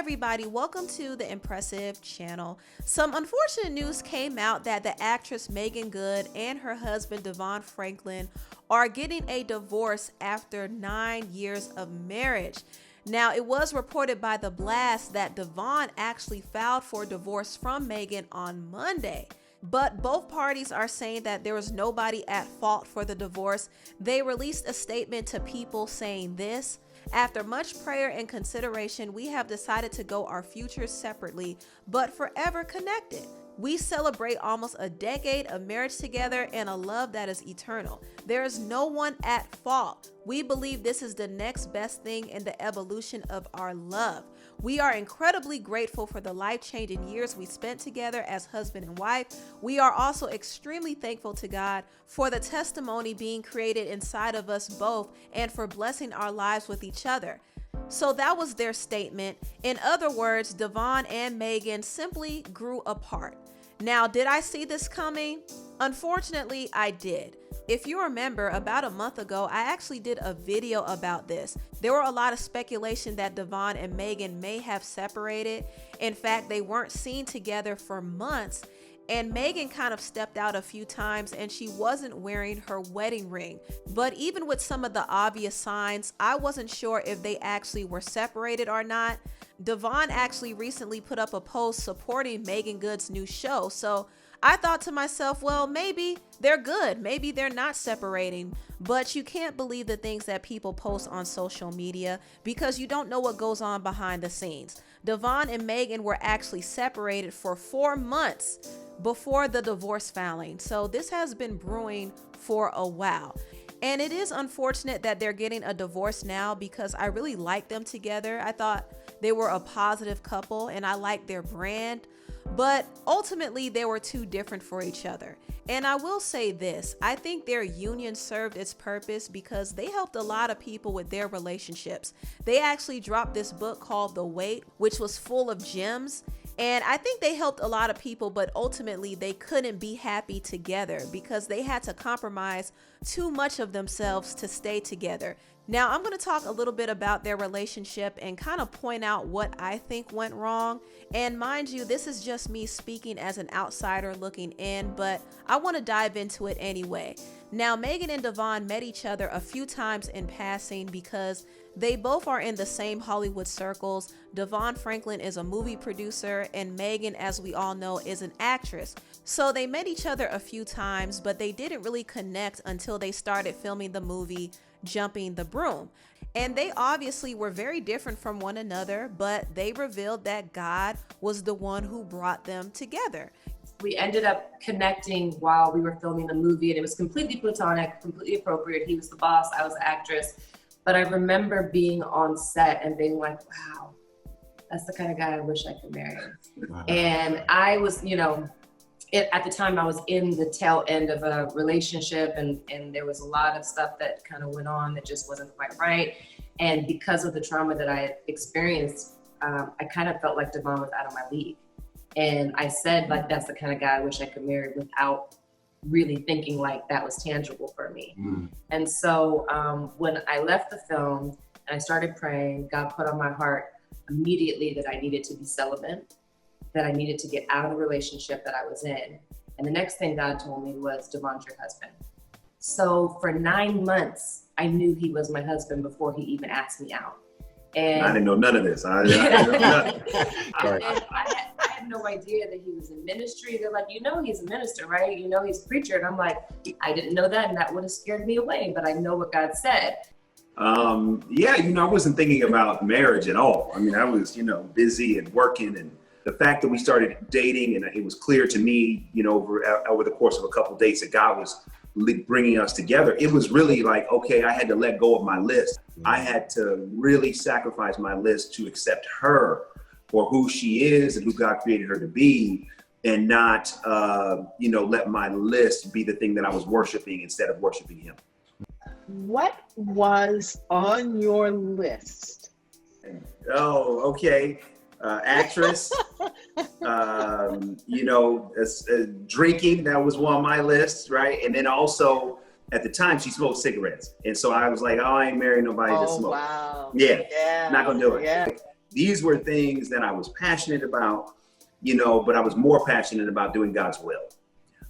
everybody, welcome to the Empressive channel. Some unfortunate news came out that the actress Meagan Good and her husband Devon Franklin are getting a divorce after 9 years of marriage. Now, it was reported by The Blast that Devon actually filed for divorce from Meagan on Monday. But both parties are saying that there was nobody at fault for the divorce. They released a statement to People saying this: "After much prayer and consideration, we have decided to go our futures separately, but forever connected. We celebrate almost a decade of marriage together and a love that is eternal. There is no one at fault. We believe this is the next best thing in the evolution of our love. We are incredibly grateful for the life-changing years we spent together as husband and wife. We are also extremely thankful to God for the testimony being created inside of us both and for blessing our lives with each other." So that was their statement. In other words, Devon and Meagan simply grew apart. Now, did I see this coming? Unfortunately, I did. If you remember, about a month ago, I actually did a video about this. There were a lot of speculation that Devon and Meagan may have separated. In fact, they weren't seen together for months. And Meagan kind of stepped out a few times and she wasn't wearing her wedding ring. But even with some of the obvious signs, I wasn't sure if they actually were separated or not. Devon actually recently put up a post supporting Meagan Good's new show. So I thought to myself, well, maybe they're good. Maybe they're not separating. But you can't believe the things that people post on social media because you don't know what goes on behind the scenes. Devon and Meagan were actually separated for 4 months before the divorce filing. So this has been brewing for a while. And it is unfortunate that they're getting a divorce now because I really liked them together. I thought they were a positive couple and I liked their brand. But ultimately, they were too different for each other. And I will say this, I think their union served its purpose because they helped a lot of people with their relationships. They actually dropped this book called The Wait, which was full of gems. And I think they helped a lot of people, but ultimately they couldn't be happy together because they had to compromise too much of themselves to stay together. Now, I'm going to talk a little bit about their relationship and kind of point out what I think went wrong. And mind you, this is just me speaking as an outsider looking in, but I want to dive into it anyway. Now, Meagan and Devon met each other a few times in passing because they both are in the same Hollywood circles. Devon Franklin is a movie producer and Meagan, as we all know, is an actress. So they met each other a few times, but they didn't really connect until they started filming the movie Jumping the Broom. And they obviously were very different from one another, but they revealed that God was the one who brought them together. We ended up connecting while we were filming the movie, and it was completely platonic, completely appropriate. He was the boss, I was the actress. But I remember being on set and being like, wow, that's the kind of guy I wish I could marry. Wow. And I was, at the time I was in the tail end of a relationship and there was a lot of stuff that kind of went on that just wasn't quite right. And because of the trauma that I had experienced, I kind of felt like Devon was out of my league. And I said, like, that's the kind of guy I wish I could marry without really thinking like that was tangible for me. And so when I left the film and I started praying, God put on my heart immediately that I needed to be celibate, that I needed to get out of the relationship that I was in. And the next thing God told me was, Devon's your husband. So for 9 months, I knew he was my husband before he even asked me out. And I didn't know none of this. I didn't know nothing. I had no idea that he was in ministry. They're like, he's a minister, right? He's a preacher. And I'm like, I didn't know that. And that would have scared me away, but I know what God said. I wasn't thinking about marriage at all. I mean, I was, busy and working, and the fact that we started dating and it was clear to me, over the course of a couple of days that God was bringing us together, it was really like, okay, I had to let go of my list. I had to really sacrifice my list to accept her for who she is and who God created her to be, and not, let my list be the thing that I was worshiping instead of worshiping him. What was on your list? Oh, okay. Actress, drinking, that was one on my list, right? And then also, at the time, she smoked cigarettes. And so I was like, oh, I ain't marrying nobody that smokes. Wow. Yeah, not gonna do it. Yeah. These were things that I was passionate about, but I was more passionate about doing God's will.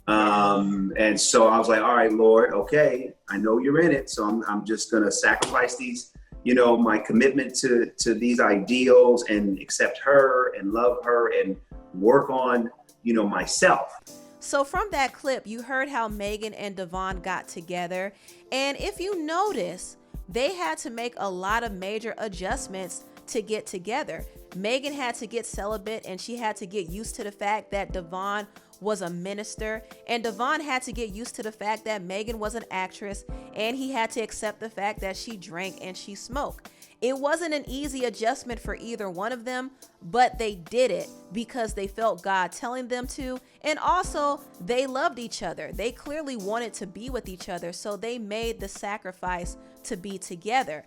And so I was like, all right, Lord, okay, I know you're in it. So I'm just going to sacrifice these, my commitment to these ideals and accept her and love her and work on, myself. So from that clip, you heard how Meagan and Devon got together. And if you notice, they had to make a lot of major adjustments to get together. Meagan had to get celibate, and she had to get used to the fact that Devon was a minister, and Devon had to get used to the fact that Meagan was an actress, and he had to accept the fact that she drank and she smoked. It wasn't an easy adjustment for either one of them, but they did it because they felt God telling them to, and also they loved each other. They clearly wanted to be with each other, so they made the sacrifice to be together.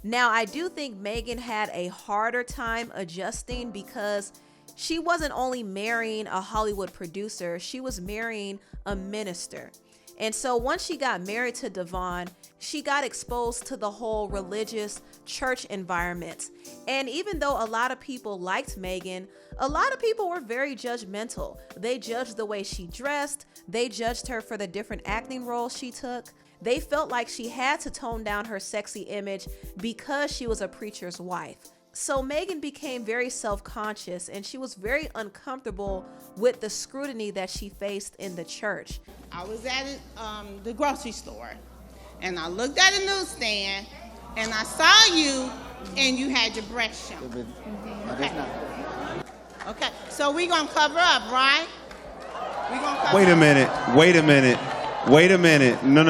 Now, I do think Meagan had a harder time adjusting because she wasn't only marrying a Hollywood producer, she was marrying a minister. And so once she got married to Devon, she got exposed to the whole religious church environment. And even though a lot of people liked Meagan, a lot of people were very judgmental. They judged the way she dressed. They judged her for the different acting roles she took. They felt like she had to tone down her sexy image because she was a preacher's wife. So Meagan became very self-conscious, and she was very uncomfortable with the scrutiny that she faced in the church. I was at the grocery store, and I looked at a newsstand, and I saw you, and you had your breast shown. Okay, so we're going to cover up, right? Wait a minute. No.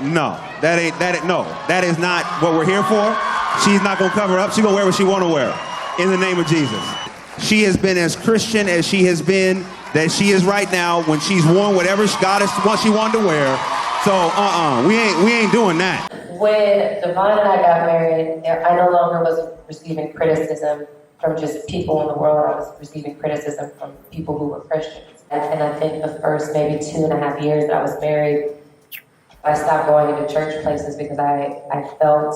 No. That is not what we're here for. She's not going to cover up. She's going to wear what she want to wear in the name of Jesus. She has been as Christian as she has been, that she is right now, when she's worn whatever God wants she wanted to wear. So, we ain't doing that. When Devon and I got married, I no longer was receiving criticism from just people in the world. I was receiving criticism from people who were Christians. And I think the first maybe 2.5 years that I was married, I stopped going into church places because I felt,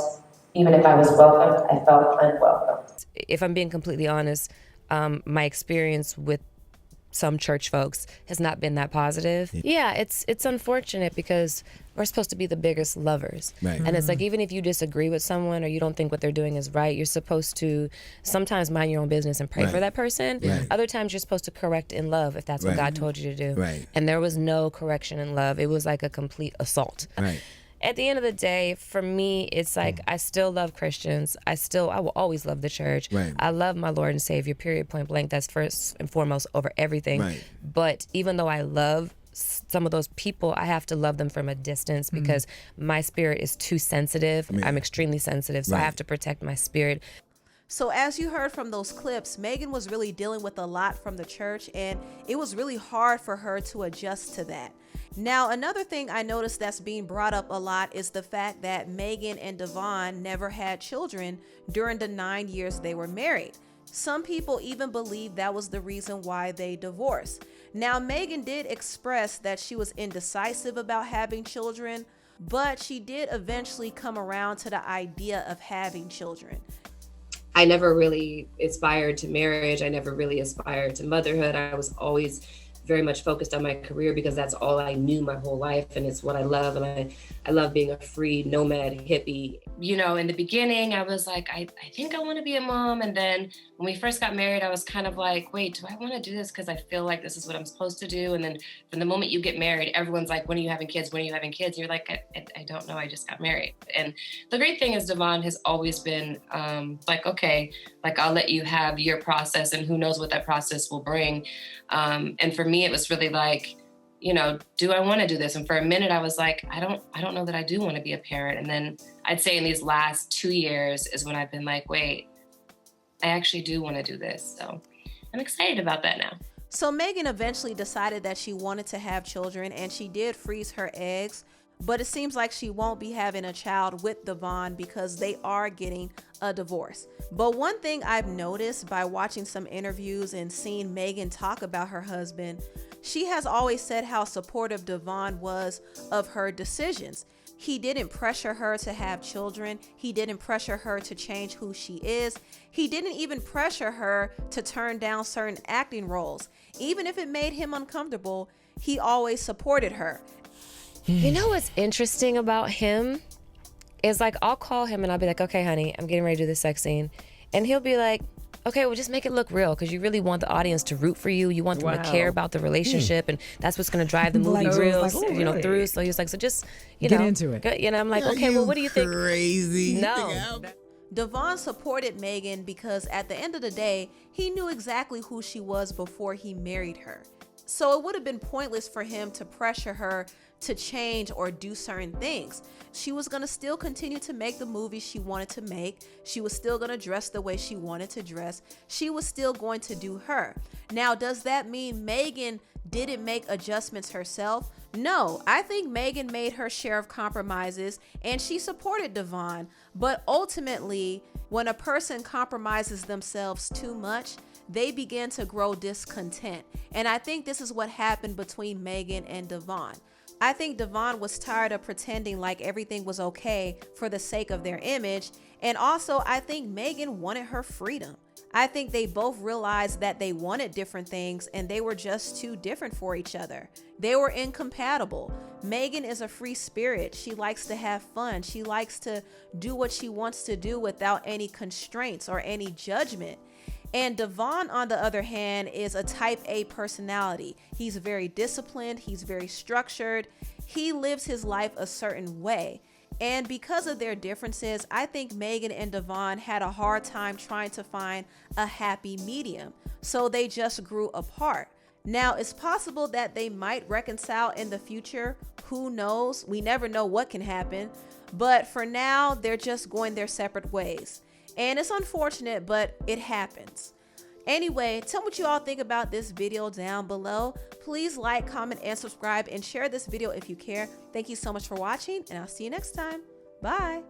even if I was welcomed, I felt unwelcome. If I'm being completely honest, my experience with some church folks has not been that positive. Yeah, it's unfortunate because we're supposed to be the biggest lovers. Right. And it's like, even if you disagree with someone or you don't think what they're doing is right, you're supposed to sometimes mind your own business and pray for that person. Right. Other times you're supposed to correct in love if that's what God told you to do. Right. And there was no correction in love. It was like a complete assault. Right. At the end of the day, for me, it's like I still love Christians. I will always love the church. Right. I love my Lord and Savior, period, point blank. That's first and foremost over everything. Right. But even though I love some of those people, I have to love them from a distance because my spirit is too sensitive. I'm extremely sensitive, so I have to protect my spirit. So as you heard from those clips, Meagan was really dealing with a lot from the church, and it was really hard for her to adjust to that. Now, another thing I noticed that's being brought up a lot is the fact that Meagan and Devon never had children during the 9 years they were married. Some people even believe that was the reason why they divorced. Now, Meagan did express that she was indecisive about having children, but she did eventually come around to the idea of having children. I never really aspired to marriage. I never really aspired to motherhood. I was always very much focused on my career because that's all I knew my whole life, and it's what I love. And I love being a free nomad hippie. You know, in the beginning, I was like, I think I want to be a mom. And then when we first got married, I was kind of like, wait, do I want to do this because I feel like this is what I'm supposed to do? And then from the moment you get married, everyone's like, when are you having kids? When are you having kids? And you're like, I don't know. I just got married. And the great thing is Devon has always been like, okay, like I'll let you have your process, and who knows what that process will bring. And for me, it was really like, you know, do I want to do this? And for a minute, I was like, I don't know that I do want to be a parent. And then I'd say in these last 2 years is when I've been like, wait, I actually do want to do this. So I'm excited about that now. So Meagan eventually decided that she wanted to have children, and she did freeze her eggs, but it seems like she won't be having a child with Devon because they are getting a divorce. But one thing I've noticed by watching some interviews and seeing Meagan talk about her husband, she has always said how supportive Devon was of her decisions. He didn't pressure her to have children. He didn't pressure her to change who she is. He didn't even pressure her to turn down certain acting roles. Even if it made him uncomfortable, he always supported her. You know what's interesting about him is, like, I'll call him and I'll be like, okay, honey, I'm getting ready to do this sex scene. And he'll be like, okay, well, just make it look real, because you really want the audience to root for you. You want them to care about the relationship, and that's what's going to drive the movie real, through. So he was like, so just, get into it. I'm like, okay, well, what do you think? Crazy. No. Devon supported Meagan because at the end of the day, he knew exactly who she was before he married her. So it would have been pointless for him to pressure her to change or do certain things. She was going to still continue to make the movies she wanted to make. She was still going to dress the way she wanted to dress. She was still going to do her. Now, does that mean Meagan didn't make adjustments herself? No, I think Meagan made her share of compromises and she supported Devon. But ultimately, when a person compromises themselves too much, they begin to grow discontent. And I think this is what happened between Meagan and Devon. I think Devon was tired of pretending like everything was okay for the sake of their image. And also, I think Meagan wanted her freedom. I think they both realized that they wanted different things and they were just too different for each other. They were incompatible. Meagan is a free spirit. She likes to have fun. She likes to do what she wants to do without any constraints or any judgment. And Devon, on the other hand, is a type A personality. He's very disciplined. He's very structured. He lives his life a certain way. And because of their differences, I think Meagan and Devon had a hard time trying to find a happy medium. So they just grew apart. Now, it's possible that they might reconcile in the future. Who knows? We never know what can happen. But for now, they're just going their separate ways. And it's unfortunate, but it happens. Anyway, tell me what you all think about this video down below. Please like, comment, and subscribe, and share this video if you care. Thank you so much for watching, and I'll see you next time. Bye.